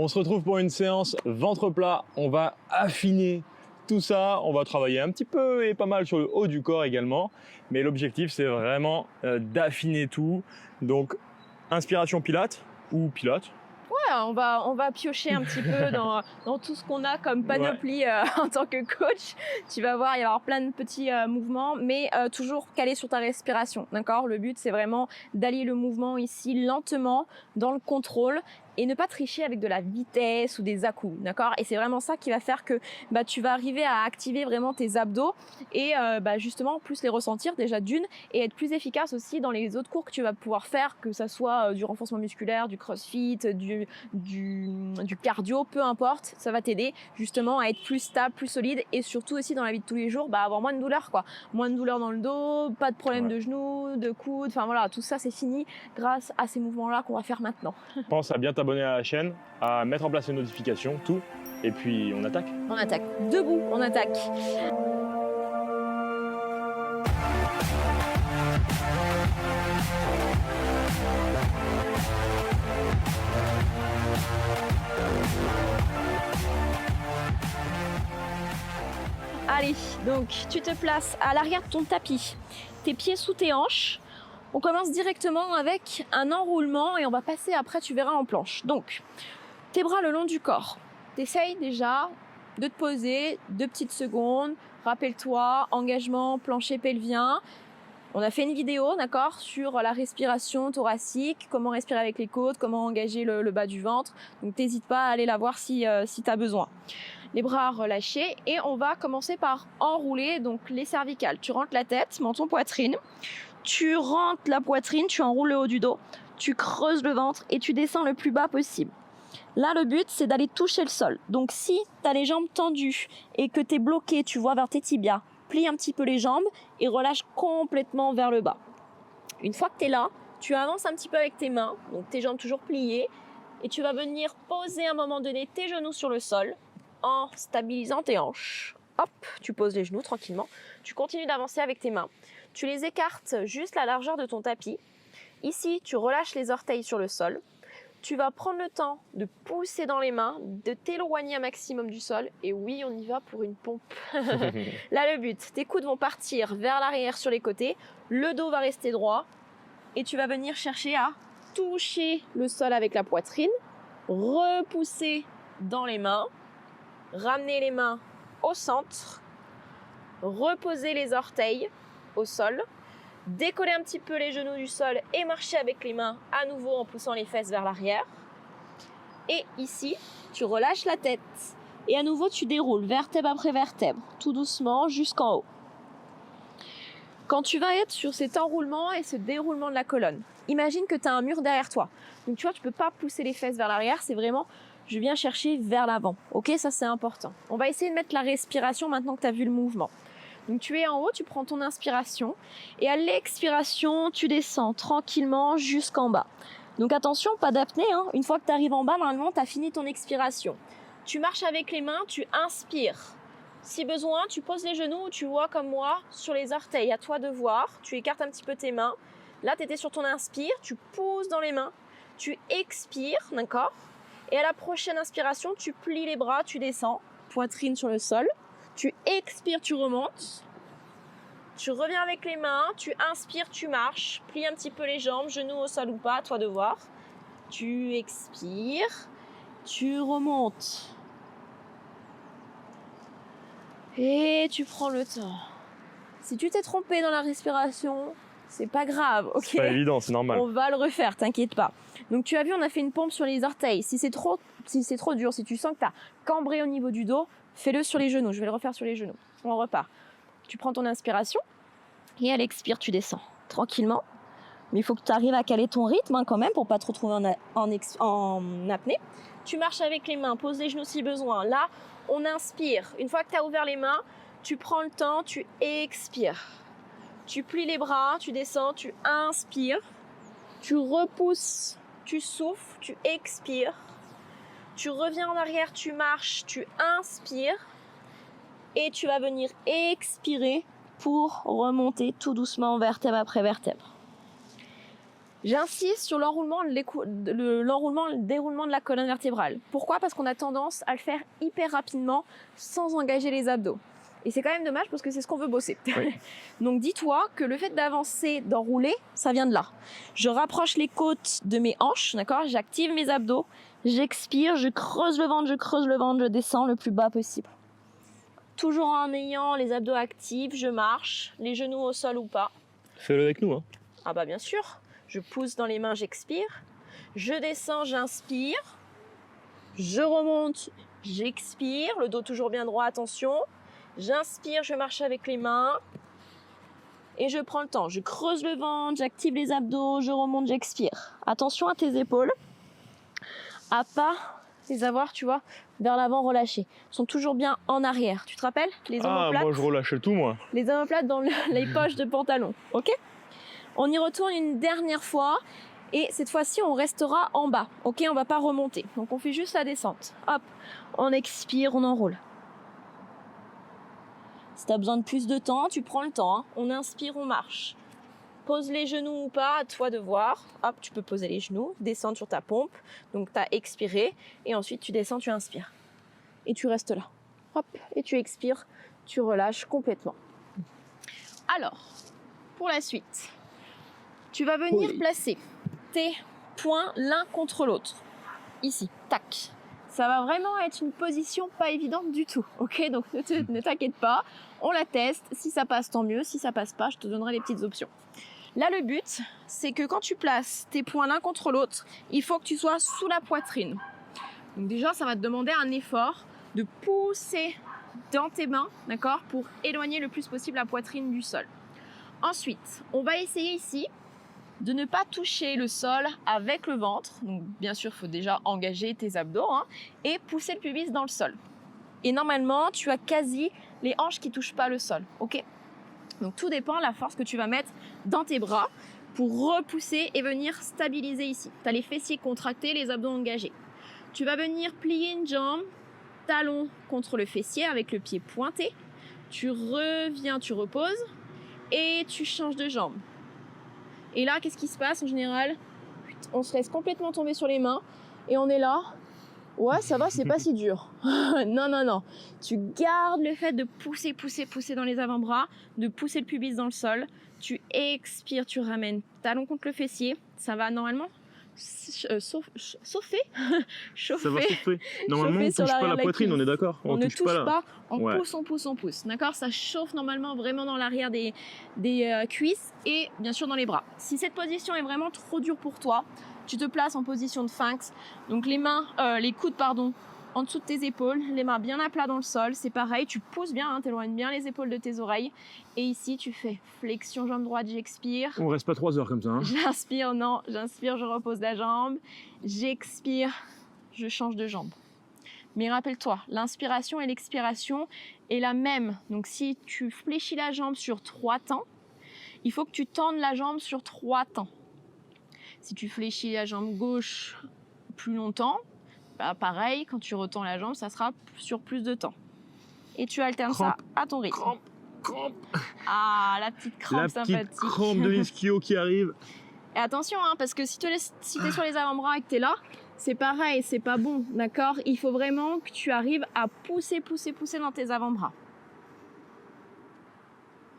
On se retrouve pour une séance ventre plat. On va affiner tout ça. On va travailler un petit peu et pas mal sur le haut du corps également. Mais l'objectif, c'est vraiment d'affiner tout. Donc, inspiration pilates ou pilates. Ouais, on va piocher un petit peu dans tout ce qu'on a comme panoplie en tant que coach. Tu vas voir, il va y avoir plein de petits mouvements, mais toujours calé sur ta respiration, d'accord? Le but, c'est vraiment d'allier le mouvement ici lentement dans le contrôle et ne pas tricher avec de la vitesse ou des à-coups, d'accord? Et c'est vraiment ça qui va faire que tu vas arriver à activer vraiment tes abdos et justement plus les ressentir déjà d'une et être plus efficace aussi dans les autres cours que tu vas pouvoir faire, que ça soit du renforcement musculaire, du crossfit, du cardio, peu importe, ça va t'aider justement à être plus stable, plus solide et surtout aussi dans la vie de tous les jours, avoir moins de douleur quoi. Moins de douleur dans le dos, pas de problème de genoux, de coudes, enfin voilà, tout ça c'est fini grâce à ces mouvements-là qu'on va faire maintenant. Pense à bien t'abonner à la chaîne, à mettre en place les notifications, tout. Et puis on attaque. On attaque. Debout, on attaque. Allez, donc tu te places à l'arrière de ton tapis, tes pieds sous tes hanches. On commence directement avec un enroulement et on va passer après, tu verras, en planche. Donc, tes bras le long du corps. T'essayes déjà de te poser 2 petites secondes. Rappelle-toi, engagement plancher pelvien. On a fait une vidéo, d'accord, sur la respiration thoracique, comment respirer avec les côtes, comment engager le bas du ventre. Donc, t'hésites pas à aller la voir si tu as besoin. Les bras relâchés et on va commencer par enrouler donc les cervicales. Tu rentres la tête, menton, poitrine. Tu rentres la poitrine, tu enroules le haut du dos, tu creuses le ventre et tu descends le plus bas possible. Là, le but, c'est d'aller toucher le sol. Donc, si tu as les jambes tendues et que tu es bloqué, tu vois vers tes tibias, plie un petit peu les jambes et relâche complètement vers le bas. Une fois que tu es là, tu avances un petit peu avec tes mains, donc tes jambes toujours pliées, et tu vas venir poser à un moment donné tes genoux sur le sol en stabilisant tes hanches. Hop, tu poses les genoux tranquillement. Tu continues d'avancer avec tes mains. Tu les écartes juste la largeur de ton tapis. Ici, tu relâches les orteils sur le sol. Tu vas prendre le temps de pousser dans les mains, de t'éloigner un maximum du sol. Et oui, on y va pour une pompe. Là, le but, tes coudes vont partir vers l'arrière sur les côtés. Le dos va rester droit. Et tu vas venir chercher à toucher le sol avec la poitrine. Repousser dans les mains. Ramener les mains au centre. Reposer les orteils au sol, décoller un petit peu les genoux du sol et marcher avec les mains à nouveau en poussant les fesses vers l'arrière. Et ici, tu relâches la tête et à nouveau tu déroules vertèbre après vertèbre, tout doucement jusqu'en haut. Quand tu vas être sur cet enroulement et ce déroulement de la colonne, imagine que tu as un mur derrière toi. Donc tu vois, tu ne peux pas pousser les fesses vers l'arrière, c'est vraiment je viens chercher vers l'avant. Ok, ça c'est important. On va essayer de mettre la respiration maintenant que tu as vu le mouvement. Donc tu es en haut, tu prends ton inspiration et à l'expiration, tu descends tranquillement jusqu'en bas. Donc attention, pas d'apnée, hein. Une fois que tu arrives en bas, normalement, tu as fini ton expiration. Tu marches avec les mains, tu inspires. Si besoin, tu poses les genoux, tu vois comme moi, sur les orteils. À toi de voir, tu écartes un petit peu tes mains. Là, tu étais sur ton inspire, tu pousses dans les mains, tu expires, d'accord? Et à la prochaine inspiration, tu plies les bras, tu descends, poitrine sur le sol. Tu expires, tu remontes. Tu reviens avec les mains, tu inspires, tu marches. Plie un petit peu les jambes, genoux au sol ou pas, à toi de voir. Tu expires, tu remontes. Et tu prends le temps. Si tu t'es trompé dans la respiration, c'est pas grave, ok? C'est pas évident, c'est normal. On va le refaire, t'inquiète pas. Donc tu as vu, on a fait une pompe sur les orteils. Si c'est trop dur, si tu sens que tu as cambré au niveau du dos, fais-le sur les genoux. Je vais le refaire sur les genoux. On repart. Tu prends ton inspiration et à l'expire, tu descends tranquillement. Mais il faut que tu arrives à caler ton rythme quand même pour pas te retrouver en apnée. Tu marches avec les mains, pose les genoux si besoin. Là, on inspire. Une fois que tu as ouvert les mains, tu prends le temps, tu expires. Tu plies les bras, tu descends, tu inspires. Tu repousses, tu souffles, tu expires. Tu reviens en arrière, tu marches, tu inspires. Et tu vas venir expirer pour remonter tout doucement vertèbre après vertèbre. J'insiste sur l'enroulement, le déroulement de la colonne vertébrale. Pourquoi? Parce qu'on a tendance à le faire hyper rapidement sans engager les abdos. Et c'est quand même dommage parce que c'est ce qu'on veut bosser. Oui. Donc dis-toi que le fait d'avancer, d'enrouler, ça vient de là. Je rapproche les côtes de mes hanches, d'accord? J'active mes abdos, j'expire, je creuse le ventre, je descends le plus bas possible. Toujours en ayant les abdos actifs, je marche, les genoux au sol ou pas. Fais-le avec nous. Hein. Ah bah bien sûr, je pousse dans les mains, j'expire. Je descends, j'inspire. Je remonte, j'expire. Le dos toujours bien droit, attention. J'inspire, je marche avec les mains. Et je prends le temps. Je creuse le ventre, j'active les abdos, je remonte, j'expire. Attention à tes épaules. À pas les avoir, tu vois, vers l'avant relâchés. Ils sont toujours bien en arrière. Tu te rappelles? Les omoplates. Moi je relâche tout, moi. Les omoplates dans les poches de pantalon. Ok? On y retourne une dernière fois. Et cette fois-ci, on restera en bas. Ok? On va pas remonter. Donc on fait juste la descente. Hop. On expire, on enroule. Si tu as besoin de plus de temps, tu prends le temps. Hein. On inspire, on marche. Pose les genoux ou pas, à toi de voir. Hop, tu peux poser les genoux, descendre sur ta pompe. Donc, tu as expiré. Et ensuite, tu descends, tu inspires. Et tu restes là. Hop, et tu expires, tu relâches complètement. Alors, pour la suite, tu vas venir placer tes poings l'un contre l'autre. Ici, tac. Ça va vraiment être une position pas évidente du tout. Ok, donc ne t'inquiète pas. On la teste. Si ça passe, tant mieux. Si ça passe pas, je te donnerai les petites options. Là, le but, c'est que quand tu places tes poings l'un contre l'autre, il faut que tu sois sous la poitrine. Donc déjà, ça va te demander un effort de pousser dans tes mains, d'accord, pour éloigner le plus possible la poitrine du sol. Ensuite, on va essayer ici de ne pas toucher le sol avec le ventre. Donc, bien sûr, il faut déjà engager tes abdos hein, et pousser le pubis dans le sol. Et normalement, tu as quasi les hanches qui ne touchent pas le sol, ok ? Donc tout dépend de la force que tu vas mettre dans tes bras pour repousser et venir stabiliser ici. Tu as les fessiers contractés, les abdos engagés. Tu vas venir plier une jambe, talon contre le fessier avec le pied pointé. Tu reviens, tu reposes et tu changes de jambe. Et là, qu'est-ce qui se passe en général? On se laisse complètement tomber sur les mains et on est là. Ouais, ça va, c'est pas si dur. Non. Tu gardes le fait de pousser dans les avant-bras, de pousser le pubis dans le sol. Tu expires, tu ramènes talon contre le fessier. Ça va normalement chauffer. Ça va chauffer. Normalement, on ne touche pas la poitrine, on est d'accord? On ne touche pas, on pousse. D'accord? Ça chauffe normalement vraiment dans l'arrière des cuisses et bien sûr dans les bras. Si cette position est vraiment trop dure pour toi, tu te places en position de sphinx. Donc les coudes en dessous de tes épaules, les mains bien à plat dans le sol. C'est pareil, tu pousses bien, t'éloignes bien les épaules de tes oreilles. Et ici, tu fais flexion jambe droite, j'expire. On reste pas 3 heures comme ça. Hein. J'inspire, je repose la jambe. J'expire, je change de jambe. Mais rappelle-toi, l'inspiration et l'expiration est la même. Donc si tu fléchis la jambe sur 3 temps, il faut que tu tendes la jambe sur 3 temps. Si tu fléchis la jambe gauche plus longtemps, bah pareil, quand tu retends la jambe, ça sera sur plus de temps. Et tu alternes ça à ton rythme. Crampe. Ah, la petite crampe sympathique. La petite crampe de l'ischio qui arrive. Et attention, hein, parce que si tu es sur les avant-bras et que tu es là, c'est pareil, c'est pas bon, d'accord? Il faut vraiment que tu arrives à pousser dans tes avant-bras.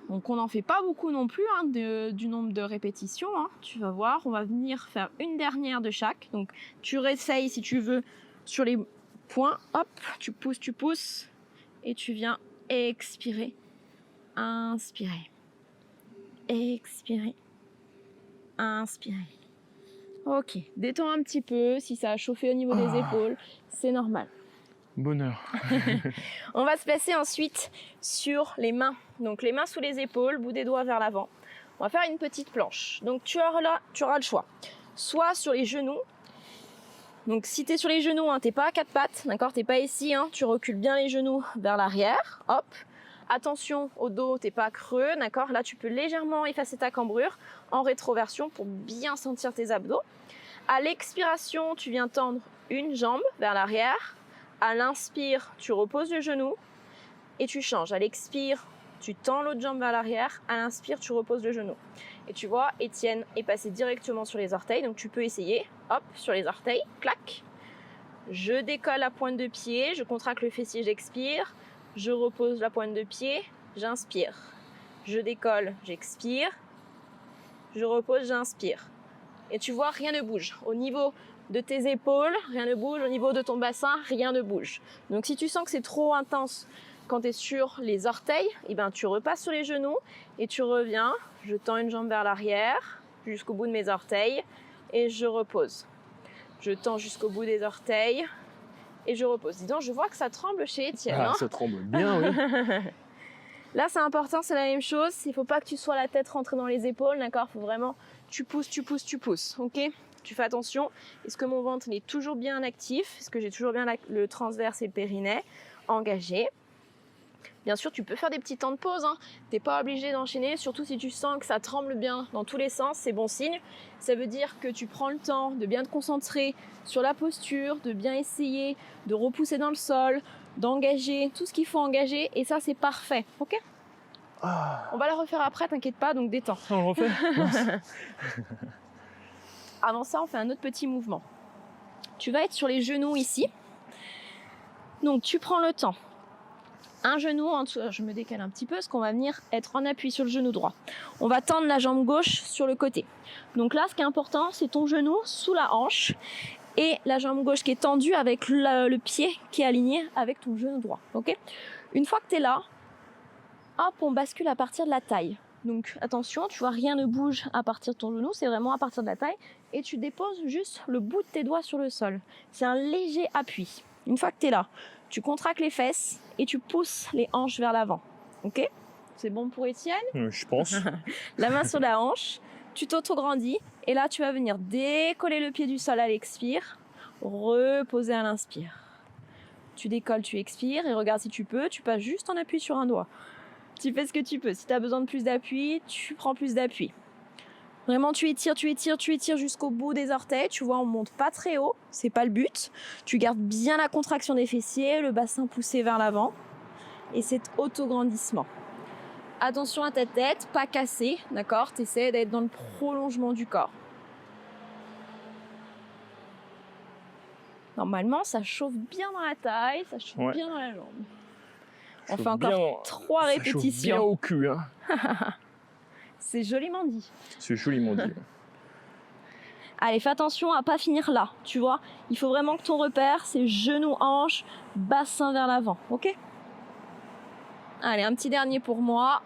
Donc on n'en fait pas beaucoup non plus hein, du nombre de répétitions. Hein. Tu vas voir, on va venir faire une dernière de chaque. Donc tu réessayes si tu veux sur les points. Hop, tu pousses et tu viens expirer, inspirer, expirer, inspirer. Ok, détends un petit peu. Si ça a chauffé au niveau des épaules, c'est normal. Bonheur. On va se placer ensuite sur les mains. Donc les mains sous les épaules, bout des doigts vers l'avant. On va faire une petite planche. Donc tu auras le choix. Soit sur les genoux. Donc si tu es sur les genoux, hein, tu n'es pas à 4 pattes, d'accord? Tu n'es pas ici, hein, tu recules bien les genoux vers l'arrière. Hop. Attention au dos, tu n'es pas creux, d'accord? Là, tu peux légèrement effacer ta cambrure en rétroversion pour bien sentir tes abdos. À l'expiration, tu viens tendre une jambe vers l'arrière. À l'inspire, tu reposes le genou et tu changes. À l'expire, Tu tends l'autre jambe vers l'arrière. À l'inspire, tu reposes le genou. Et tu vois, Étienne est passé directement sur les orteils. Donc tu peux essayer. Hop, sur les orteils. Clac. Je décolle la pointe de pied. Je contracte le fessier, j'expire. Je repose la pointe de pied. J'inspire. Je décolle, j'expire. Je repose, j'inspire. Et tu vois, rien ne bouge. Au niveau de tes épaules, rien ne bouge. Au niveau de ton bassin, rien ne bouge. Donc si tu sens que c'est trop intense quand tu es sur les orteils, eh ben, tu repasses sur les genoux et tu reviens. Je tends une jambe vers l'arrière jusqu'au bout de mes orteils et je repose. Je tends jusqu'au bout des orteils et je repose. Dis donc, je vois que ça tremble chez Étienne. Ah, hein. ça tremble bien, oui. Là, c'est important, c'est la même chose. Il ne faut pas que tu sois la tête rentrée dans les épaules, d'accord? Il faut vraiment, tu pousses, ok? Tu fais attention. Est-ce que mon ventre est toujours bien actif? Est-ce que j'ai toujours bien le transverse et le périnée engagé? Bien sûr, tu peux faire des petits temps de pause. Hein. Tu n'es pas obligé d'enchaîner, surtout si tu sens que ça tremble bien dans tous les sens, c'est bon signe. Ça veut dire que tu prends le temps de bien te concentrer sur la posture, de bien essayer de repousser dans le sol, d'engager tout ce qu'il faut engager. Et ça, c'est parfait. Ok? On va la refaire après, t'inquiète pas, donc détends. On le refait. Avant ça, on fait un autre petit mouvement. Tu vas être sur les genoux ici. Donc, tu prends le temps. Un genou en dessous, je me décale un petit peu parce qu'on va venir être en appui sur le genou droit. On va tendre la jambe gauche sur le côté. Donc là, ce qui est important, c'est ton genou sous la hanche et la jambe gauche qui est tendue avec le pied qui est aligné avec ton genou droit. Okay? Une fois que tu es là, hop, on bascule à partir de la taille. Donc attention, tu vois, rien ne bouge à partir de ton genou, c'est vraiment à partir de la taille. Et tu déposes juste le bout de tes doigts sur le sol. C'est un léger appui. Une fois que tu es là, tu contractes les fesses et tu pousses les hanches vers l'avant. Ok? C'est bon pour Étienne? Je pense. La main sur la hanche, tu t'auto-grandis et là tu vas venir décoller le pied du sol à l'expire, reposer à l'inspire. Tu décolles, tu expires et regarde si tu peux, tu passes juste en appui sur un doigt. Tu fais ce que tu peux. Si tu as besoin de plus d'appui, tu prends plus d'appui. Vraiment, tu étires jusqu'au bout des orteils. Tu vois, on monte pas très haut, c'est pas le but. Tu gardes bien la contraction des fessiers, le bassin poussé vers l'avant et cet auto-grandissement. Attention à ta tête, pas cassée, d'accord? Tu essaies d'être dans le prolongement du corps. Normalement, ça chauffe bien dans la taille, ça chauffe bien dans la jambe. On fait encore 3 répétitions. Ça chauffe bien au cul, hein. C'est joliment dit. C'est joliment dit. Allez, fais attention à pas finir là, tu vois. Il faut vraiment que ton repère, c'est genou, hanche, bassin vers l'avant, ok? Allez, un petit dernier pour moi.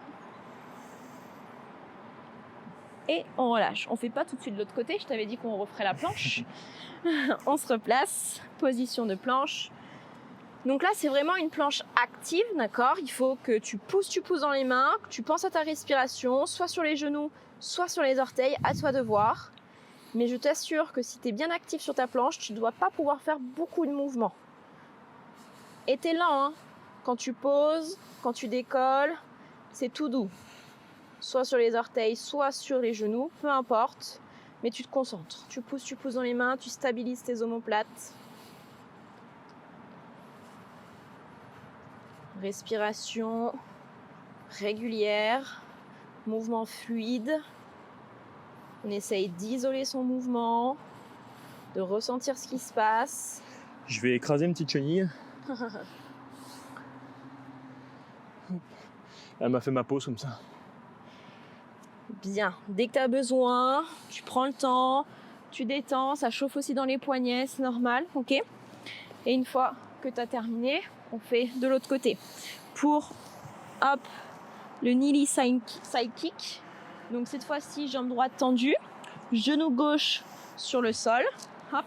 Et on relâche. On fait pas tout de suite de l'autre côté, je t'avais dit qu'on referait la planche. On se replace, position de planche. Donc là, c'est vraiment une planche active, d'accord? Il faut que tu pousses dans les mains, que tu penses à ta respiration, soit sur les genoux, soit sur les orteils, à toi de voir. Mais je t'assure que si tu es bien actif sur ta planche, tu ne dois pas pouvoir faire beaucoup de mouvements. Et tu es lent, hein? Quand tu poses, quand tu décolles, c'est tout doux. Soit sur les orteils, soit sur les genoux, peu importe. Mais tu te concentres. Tu pousses dans les mains, tu stabilises tes omoplates. Respiration régulière, mouvement fluide. On essaye d'isoler son mouvement, de ressentir ce qui se passe. Je vais écraser une petite chenille. Elle m'a fait ma pause comme ça. Bien. Dès que tu as besoin, tu prends le temps, tu détends, ça chauffe aussi dans les poignets, c'est normal, ok? Et une fois que tu as terminé, on fait de l'autre côté. Pour, hop, le Knee Side Kick. Donc cette fois-ci, jambe droite tendue, genou gauche sur le sol. Hop.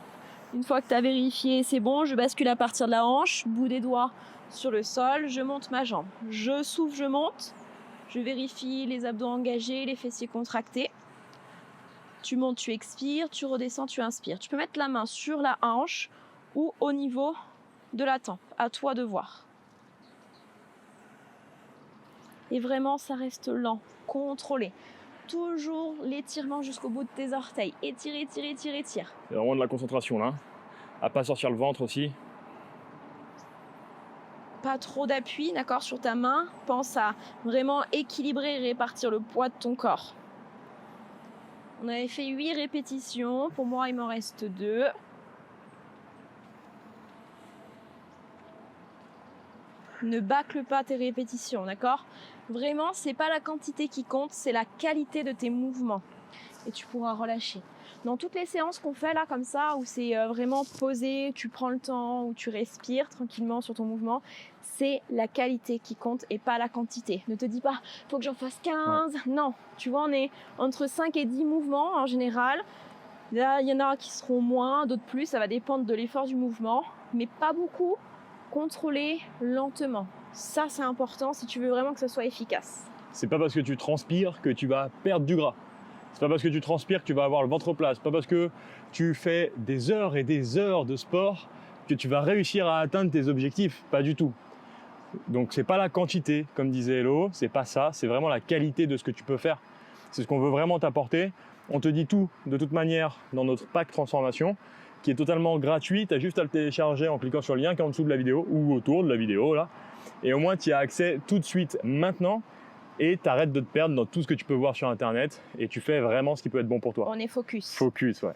Une fois que tu as vérifié, c'est bon, je bascule à partir de la hanche, bout des doigts sur le sol, je monte ma jambe. Je souffle, je monte. Je vérifie les abdos engagés, les fessiers contractés. Tu montes, tu expires, tu redescends, tu inspires. Tu peux mettre la main sur la hanche ou au niveau de la tempe. À toi de voir. Et vraiment, ça reste lent, contrôlé. Toujours l'étirement jusqu'au bout de tes orteils. Étire, étire, étire, étire. Il y a vraiment de la concentration là. À pas sortir le ventre aussi. pas trop d'appui, d'accord, sur ta main. Pense à vraiment équilibrer et répartir le poids de ton corps. On avait fait 8 répétitions. Pour moi, il m'en reste 2. Ne bâcle pas tes répétitions, d'accord? Vraiment, c'est pas la quantité qui compte, c'est la qualité de tes mouvements. Et tu pourras relâcher. Dans toutes les séances qu'on fait là, comme ça, où c'est vraiment posé, tu prends le temps, où tu respires tranquillement sur ton mouvement, c'est la qualité qui compte et pas la quantité. Ne te dis pas, faut que j'en fasse 15. Ouais. Non, tu vois, on est entre 5 et 10 mouvements en général. Là, il y en a qui seront moins, d'autres plus, ça va dépendre de l'effort du mouvement, mais pas beaucoup. Contrôler lentement. Ça, c'est important si tu veux vraiment que ça soit efficace. C'est pas parce que tu transpires que tu vas perdre du gras. C'est pas parce que tu transpires que tu vas avoir le ventre plat. C'est pas parce que tu fais des heures et des heures de sport que tu vas réussir à atteindre tes objectifs. Pas du tout. Donc c'est pas la quantité, comme disait Hello, c'est pas ça, c'est vraiment la qualité de ce que tu peux faire. C'est ce qu'on veut vraiment t'apporter. On te dit tout, de toute manière, dans notre pack transformation, qui est totalement gratuit. Tu as juste à le télécharger en cliquant sur le lien qui est en dessous de la vidéo ou autour de la vidéo là. Et au moins tu y as accès tout de suite maintenant et tu arrêtes de te perdre dans tout ce que tu peux voir sur internet et tu fais vraiment ce qui peut être bon pour toi. On est focus. Focus, ouais.